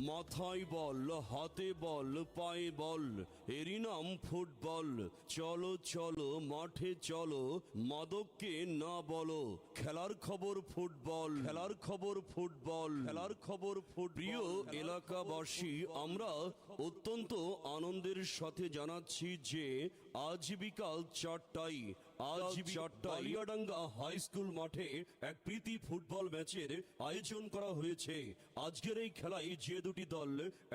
মাথায় বল, হাতে বল, পায়ে বল, এরই নাম ফুটবল। চলো চলো মাঠে চলো, মাদককে না বলো। খেলার খবর ফুটবল, খেলার খবর ফুটবল, খেলার খবর ফুটবল। প্রিয় এলাকাবাসী, আমরা অত্যন্ত আনন্দের সাথে জানাচ্ছি যে আজ বিকাল 4টায় বালিয়াডাঙ্গা হাই স্কুল মাঠে এক প্রীতি ফুটবল ম্যাচের আয়োজন করা হয়েছে। আজকের এই খেলায় যে দুটি দল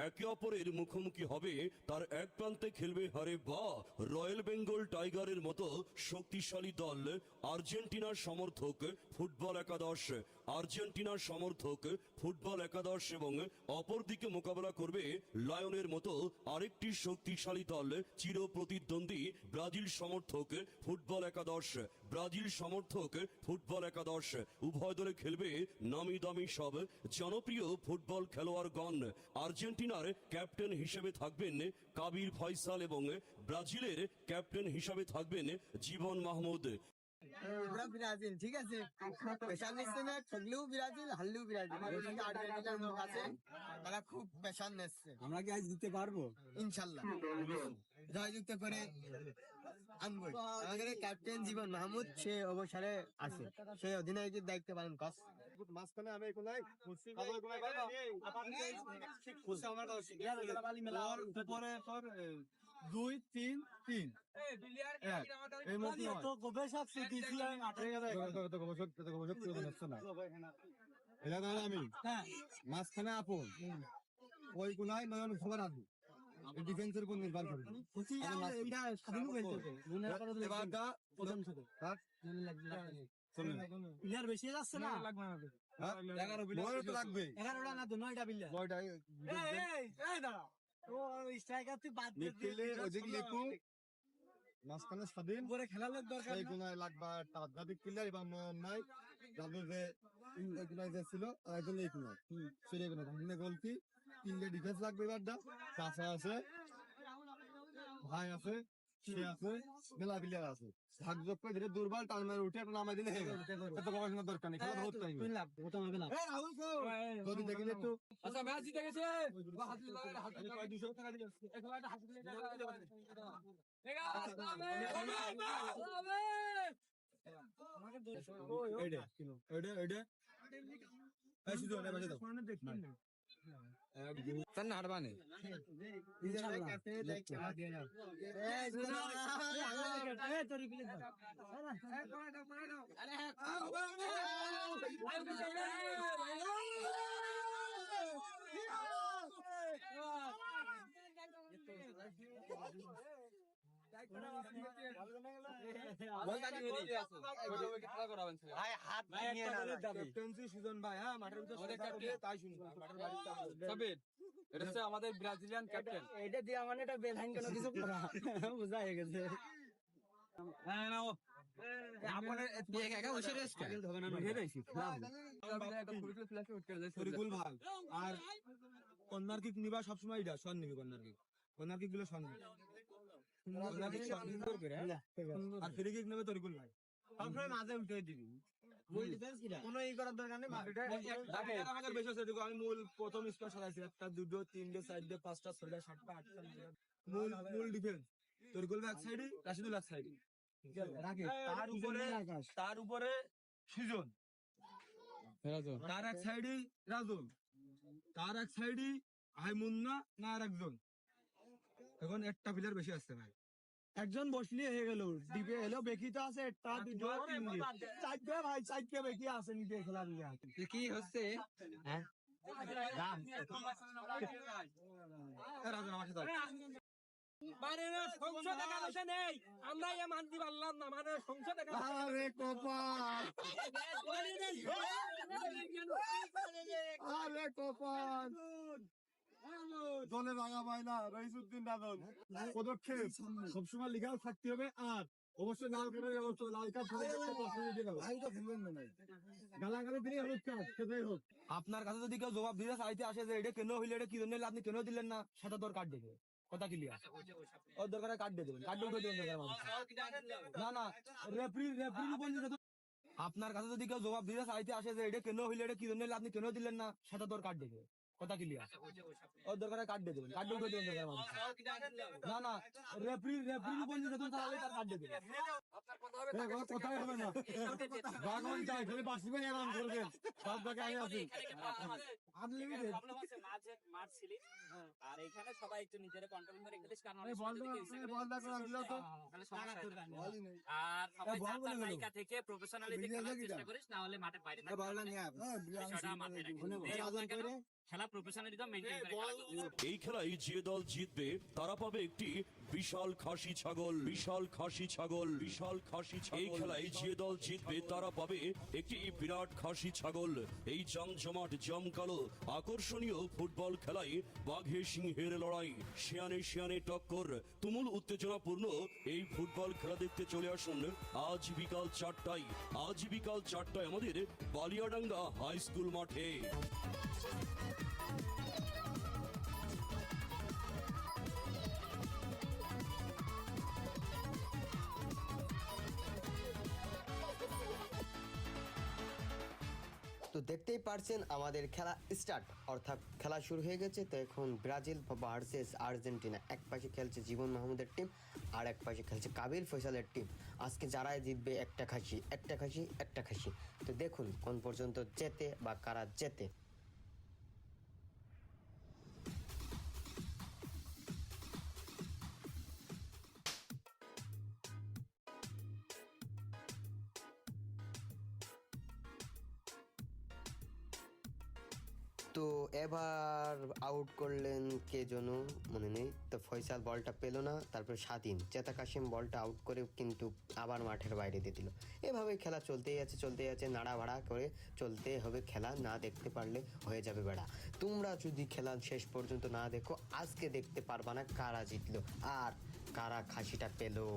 একে অপরের মুখোমুখি হবে, তার এক প্রান্তে খেলবে হারে বা রয়্যাল বেঙ্গল টাইগারের মতো শক্তিশালী দল আর্জেন্টিনার সমর্থক ফুটবল একাদশ, আর্জেন্টিনার সমর্থক ফুটবল একাদশ, এবং অপরদিকে মোকাবেলা করবে লায়নের মতো আরেকটি শক্তিশালী দল চির প্রতিদ্বন্দ্বী ব্রাজিল সমর্থক ফুটবল একাদশ, ব্রাজিল সমর্থক ফুটবল একাদশ। উভয় দলে খেলবে নামি দামি সব জনপ্রিয় ফুটবল খেলোয়াড়গণ। আর্জেন্টিনার ক্যাপ্টেন হিসেবে থাকবেন কাবির ফয়সাল এবং ব্রাজিলের ক্যাপ্টেন হিসেবে থাকবেন জীবন মাহমুদ। ব্রাজিল ঠিক আছে, পেশান নিচ্ছে না, ঠকলেও ব্রাজিল, হারলেও ব্রাজিল। আর্জেন্টিনার লোক আছে, তারা খুব পেশান নিচ্ছে। আমরা কি আজ দিতে পারবো? ইনশাল্লাহ জয়যুক্ত করে আনবো। আমাদের ক্যাপ্টেন জীবন মাহমুদ সে অবসরে আছে, সে অধিনায়কের দায়িত্ব পালন করছে। মাঝখানে আমি কোনায় উপরে তোর 2-3-3 আমি মাঝখানে আপন ওই কোনায় নয়ন খবর আসবো ডিফেন্সের উপর নির্ভর করবে। প্লেয়ার বেশি যাচ্ছে না, লাগবে 11টা না তো 9টা প্লেয়ার। মাঝখানে স্বাধীন পরে খেলার লোক দরকার সেই গুণায় লাগবে অত্যাধিক প্লেয়ার এবং নাই যাদের যে গুণায় যে ছিল একজন এই গুণায় সেই গুণায় গোলকি 3টে ডিফেন্স লাগবে। এবারটা চাষা আছে, ভাই আছে, সে আছে, মেলা প্লেয়ার আছে। ভাগযোগ করে ধীরে দুর্বল টান মেরে উঠে একটা নামাই দিলে হয়ে গেল। এত গবেষণার দরকার নেই, খেলা ধরতে হবে। যদি দেখেন একটু আচ্ছা ম্যাচ জিতে গেছে। 200 টাকা দিয়ে হারবানে আমাদের ব্রাজিলিয়ান ক্যাপ্টেন। এটা দিয়ে আমার এটা বেলাইন কেন কিছু করা বোঝা হয়ে গেছে। আর কর্নার কিক নিবা সবসময় এটা সন নিবি। কর্নার কিক গুলো সন নিবি। আর ফ্রি কিক নেবে তরিকুল ভাই, সবসময় মাঝে উঠে দিবি। কোনো ই করার দরকার নেই। আমাদের বেশি আছে, আমি মূল প্রথম স্কোর সাজাইছি 1টা 2টো 3টে 4টে 5টা 6টা 7টা 8টা মূল ডিফেন্স তরিকুল এক সাইডে, রাশিদুল এক সাইডে। তার উপরে সুজন, তার এক সাইডে রাজুল, তার এক সাইডে হাই মুন্না না আর একজন। এখন একটা প্লেয়ার বেশি আসছে ভাই, একজন বসলি হয়ে গেল। ডিপে এলো বেকি তো আছে, একটা দুটো চারটে ভাই, চারটে বেকি আছে নিতে খেলা দিয়ে। কি হচ্ছে? হ্যাঁ সংসদে নেই, আমরা মানতে পারলাম না। মানে সংসদে আরে কপাল, আরে কপাল দলে ভাঙা পায় না। রইসুদ্দিন দাদন পদক্ষেপ সবসময় লিগাল থাকতে হবে। আর অবশ্যই লাল কার্ডের ব্যবস্থা, লাল কার্ড গালাগালি তিনি হলুদ কার্ড সেটাই হোক। আপনার কাছে যদি কেউ জবাব দিতে চাইতে আসে যে এটা কেন হইলে, এটা কি জন্য আপনি কেন দিলেন না, সেটা তোর কার্ড দেখে কথা ক্লিয়ার। ওর দরকার কার্ড দিয়ে দেবেন, কার্ড উঠে দেবেন। না না রেফারি আপনার কাছে যদি কেউ জবাব দিতে চাইতে আসে যে এটা কেন হইলে, এটা কি জন্য আপনি কেন দিলেন না, সেটা তোর কার্ড দেখে কথা ক্লিয়ার। ওর দরকার কাট দিয়ে দেবেন, কাট দিয়ে উঠে দেবেন দরকার মানুষ। না না, রেফারি বলছে যখন তাহলে তার কাট দিয়ে দেবেন। কোথায় হবে না বাগন চাই খালি বাসিবেন আরাম করবেন সব জায়গায় আমি আছি আনলিমিটেড আর এখানে সবাই একটু নিজেরা কন্ট্রোল করে রেখে দিস, কারণ অনেক বল সময় যদি কেউ বল ইচ্ছা করে দিল তো তাহলে সমস্যা হবে না। বলই নেই আর সবাই বল চার বলে গেলো। জায়গা থেকে প্রফেশনালি খেলার চেষ্টা করিস, না হলে মাঠের বাইরে থাকতে হবে। বিষয়টা মাথায় রাখিস। এই অবস্থায় কেন? খেলা প্রফেশনালিজম মেইনটেইন করে খেলা করতে। এই খেলায় যে দল জিতবে তারা পাবে একটি বিশাল খাসি ছাগল, বিশাল খাসি ছাগল, বিশাল খাসি ছাগল। এই খেলায় যে দল জিতবে তারা পাবে একটি বিরাট খাসি ছাগল। এই জমজমাট জমকালো আকর্ষণীয় ফুটবল খেলায় বাঘে সিংহের লড়াই, শিয়ানে শিয়ানে টক্কর, তুমুল উত্তেজনাপূর্ণ এই ফুটবল খেলা দেখতে চলে আসুন আজ বিকাল 4টায়। আজ বিকাল 4টায় আমাদের বালিয়াডাঙ্গা হাই স্কুল মাঠে। তো দেখতেই পারছেন আমাদের খেলা স্টার্ট, অর্থাৎ খেলা শুরু হয়ে গেছে। তো এখন ব্রাজিল ভার্সেস আর্জেন্টিনা, এক পাশে খেলছে জীবন মাহমুদের টিম আর এক পাশে খেলছে কাবিল ফয়সালের টিম। আজকে যারাই জিতবে একটা খাসি, একটা খাসি, একটা খাসি। তো দেখুন কোন পর্যন্ত জেতে বা কারা জেতে। তো এবার আউট করলেন কে যেন মনে নেই। তো ফয়সাল বলটা পেল না, তারপর স্বাধীন চেতা কাশিম বলটা আউট করে কিন্তু আবার মাঠের বাইরে দিয়ে দিল। এভাবে খেলা চলতেই আছে, নাড়া ভাড়া করে চলতে হবে। খেলা না দেখতে পারলে হয়ে যাবে বেড়া। তোমরা যদি খেলা শেষ পর্যন্ত না দেখো আজকে দেখতে পারবা না কারা জিতলো আর কারা খাসিটা পেলো।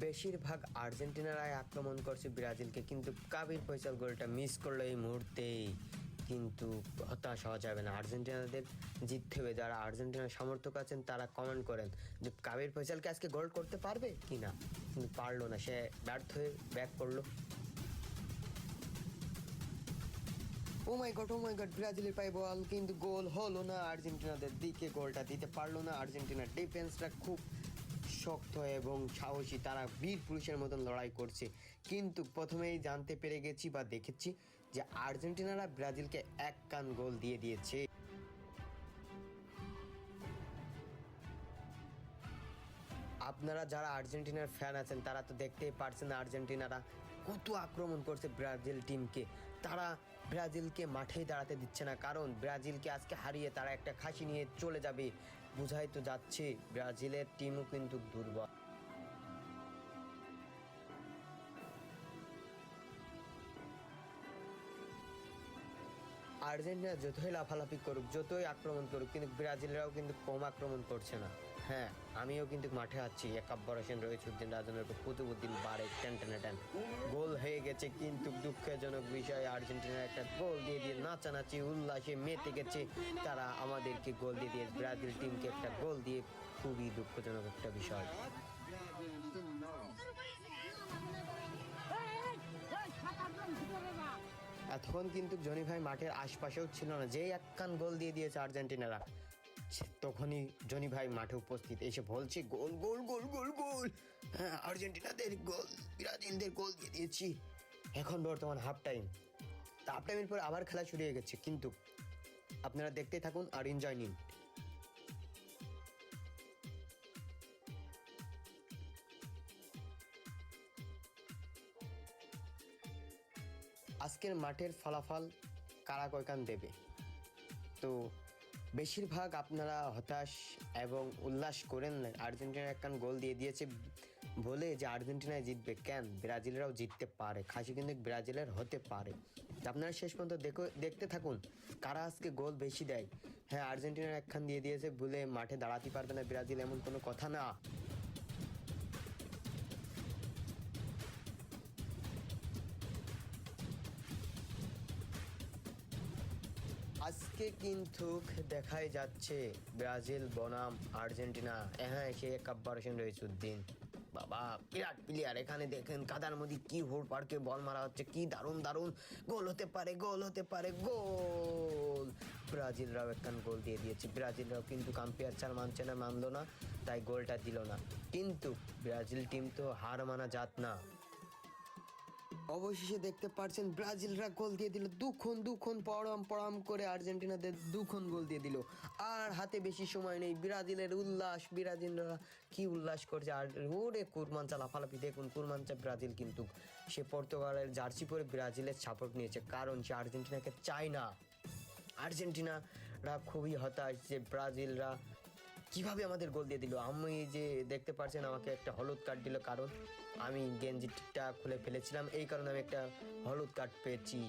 বেশিরভাগ আর্জেন্টিনারাই আক্রমণ করছে ব্রাজিলকে, কিন্তু কাবির ফয়সাল গোলটা মিস করলো এই মুহূর্তেই। কিন্তু হতাশ হওয়া যাবে না, আর্জেন্টিনাদের জিততে হবে। যারা আর্জেন্টিনার সমর্থক আছেন তারা কমেন্ট করেন যে কাবির ফয়সালকে আজকে গোল করতে পারবে কি না, কিন্তু পারলো না, সে ব্যর্থ হয়ে ব্যাক করলো। ও মাই গড ব্রাজিলের পায়ে বল, কিন্তু গোল হলো না। আর্জেন্টিনাদের দিকে গোলটা দিতে পারলো না। আর্জেন্টিনার ডিফেন্সটা খুব শক্ত এবং সাহসী, তারা বীর পুরুষের মতন লড়াই করছে। কিন্তু প্রথমেই জানতে পেরে গেছি বা দেখেছি যে আর্জেন্টিনারা ব্রাজিলকে 1 গোল দিয়ে দিয়েছে। আপনারা যারা আর্জেন্টিনার ফ্যান আছেন তারা তো দেখতেই পারছেন আর্জেন্টিনারা কত আক্রমণ করছে ব্রাজিল টিমকে। তারা ব্রাজিলকে মাঠেই দাঁড়াতে দিচ্ছে না, কারণ ব্রাজিলকে আজকে হারিয়ে তারা একটা খাসি নিয়ে চলে যাবে। বুঝাই তো যাচ্ছে ব্রাজিলের টিমও কিন্তু দুর্বল। আর্জেন্টিনা যতই লাফালাফি করুক, যতই আক্রমণ করুক, কিন্তু ব্রাজিলরাও কিন্তু কম আক্রমণ করছে না। হ্যাঁ, আমিও কিন্তু মাঠে আছি। একাব্বর হোসেন, রহিসুদ্দিন, রাজনের কুতুবুদ্দিন, বারে টেন গোল হয়ে গেছে। কিন্তু দুঃখজনক বিষয়, আর্জেন্টিনার একটা গোল দিয়ে নাচানাচি উল্লাসে মেতে গেছে তারা। আমাদেরকে গোল দিয়ে ব্রাজিল টিমকে একটা গোল দিয়ে খুবই দুঃখজনক একটা বিষয়। এতক্ষণ কিন্তু জনি ভাই মাঠের আশপাশেও ছিল না, যেই 1 গোল দিয়ে দিয়েছে আর্জেন্টিনারা তখনই জনি ভাই মাঠে উপস্থিত, এসে বলছে গোল গোল গোল গোল গোল। হ্যাঁ, আর্জেন্টিনাদের গোল, ব্রাজিলদের গোল দিয়ে দিয়েছি। এখন বর্তমান হাফ টাইমের পর আবার খেলা শুরু হয়ে গেছে, কিন্তু আপনারা দেখতে থাকুন আর এনজয় নিন। আজকের মাঠের ফলাফল কারা কয়খান দেবে। তো বেশিরভাগ আপনারা হতাশ এবং উল্লাস করেন না, আর্জেন্টিনা 1 গোল দিয়ে দিয়েছে বলে যে আর্জেন্টিনায় জিতবে। কেন, ব্রাজিলরাও জিততে পারে, খাসি কিন্তু ব্রাজিলের হতে পারে। আপনারা শেষ পর্যন্ত দেখতে থাকুন কারা আজকে গোল বেশি দেয়। হ্যাঁ, আর্জেন্টিনার 1 দিয়ে দিয়েছে বলে মাঠে দাঁড়াতে পারবে না ব্রাজিল, এমন কোনো কথা না। আজকে কিন্তু দেখাই যাচ্ছে ব্রাজিল বনাম আর্জেন্টিনা। হ্যাঁ, সে কাব্বারসেন রইসুদ্দিন বাবা বিরাট প্লেয়ার। এখানে দেখেন কাদার মধ্যে কি হোর পার্কে বল মারা হচ্ছে, কি দারুণ দারুণ গোল হতে পারে, গোল হতে পারে, গোল। ব্রাজিলরাও একখান গোল দিয়ে দিয়েছে। ব্রাজিলরাও কিন্তু আম্পায়ার চাল মানছে না, মানলো না, তাই গোলটা দিল না। কিন্তু ব্রাজিল টিম তো হার মানা জাত না। অবশেষে দেখতে পাচ্ছেন ব্রাজিলরা গোল দিয়ে দিল, দুখন পড়াম পড়াম করে আর্জেন্টিনাদের দুখন গোল দিয়ে দিল। আর হাতে বেশি সময় নেই, ব্রাজিলের উল্লাস, ব্রাজিলরা কি উল্লাস করছে। আর ওরে কুরমানচা লাফালাফি, দেখুন কুরমানচা ব্রাজিল কিন্তু সে পর্তুগালের জার্সি পরে ব্রাজিলের সাপোর্ট নিয়েছে, কারণ সে আর্জেন্টিনাকে চায় না। আর্জেন্টিনারা খুবই হতাশ যে ব্রাজিলরা কিভাবে আমাদের গোল দিয়ে দিল। আমি যে দেখতে পাচ্ছেন আমাকে একটা হলুদ কার্ড দিল, কারণ আমি গেঞ্জিটা খুলে ফেলেছিলাম, এই কারণে আমি একটা হলুদ কার্ড পেয়েছি।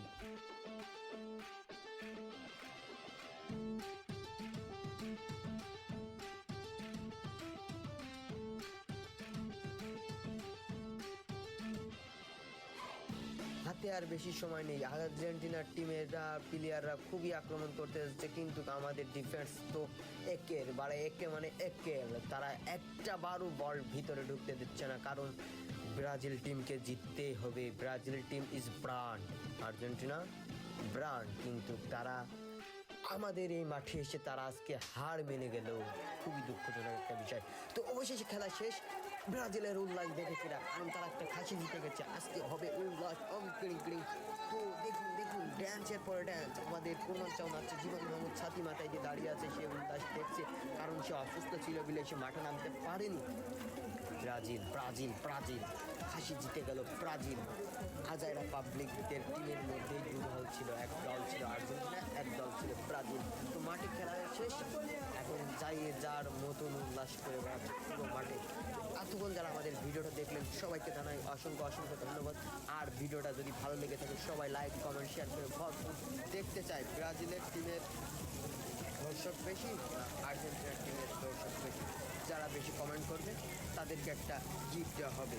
হাতে আর বেশি সময় নেই। আর্জেন্টিনার টিমের প্লেয়াররা খুবই আক্রমণ করতে যাচ্ছে, কিন্তু আমাদের ডিফেন্স তো একের তারা একটা বারও বল ভিতরে ঢুকতে দিচ্ছে না, কারণ ব্রাজিল টিমকে জিততে হবে। Brazil team is brand, Argentina brand, কিন্তু তারা আমাদের এই মাঠে এসে তারা আজকে হার মেনে গেল, খুবই দুঃখজনক একটা বিষয়। তো অবশেষে খেলা শেষ, ব্রাজিলের উল্লাস দেখেছিরা, কারণ তারা একটা খাসি জিতে গেছে। আজকে হবে উল্লাস কিড়িং। তো দেখুন ড্যান্সের পরে ড্যান্স, আমাদের কুরমান চাও নাচছে, জীবন মোহাম্মদ ছাতি মাথায় দিয়ে দাঁড়িয়ে আছে, সে উল্লাস দেখছে, কারণ সে অসুস্থ ছিল বলে সে মাঠে নামতে পারেনি। ব্রাজিল খাসি জিতে গেল ব্রাজিল। হাজারা পাবলিকদের টিমের মধ্যে দুই দল ছিল, এক দল ছিল আর্জেন্টিনা, এক দল ছিল ব্রাজিল। তো মাঠে খেলা শেষ, এখন যার মতন উল্লাস করে বেড়াচ্ছে পুরো মাঠে। এতক্ষণ যারা আমাদের ভিডিওটা দেখলেন সবাইকে জানাই অসংখ্য ধন্যবাদ। আর ভিডিওটা যদি ভালো লেগে থাকে সবাই লাইক কমেন্ট শেয়ার করে ভরপুর দেখতে চাই। ব্রাজিলের টিমের দর্শক বেশি না আর্জেন্টিনার টিমের দর্শক বেশি? যারা বেশি কমেন্ট করবে তাদেরকে একটা গিফট দেওয়া হবে।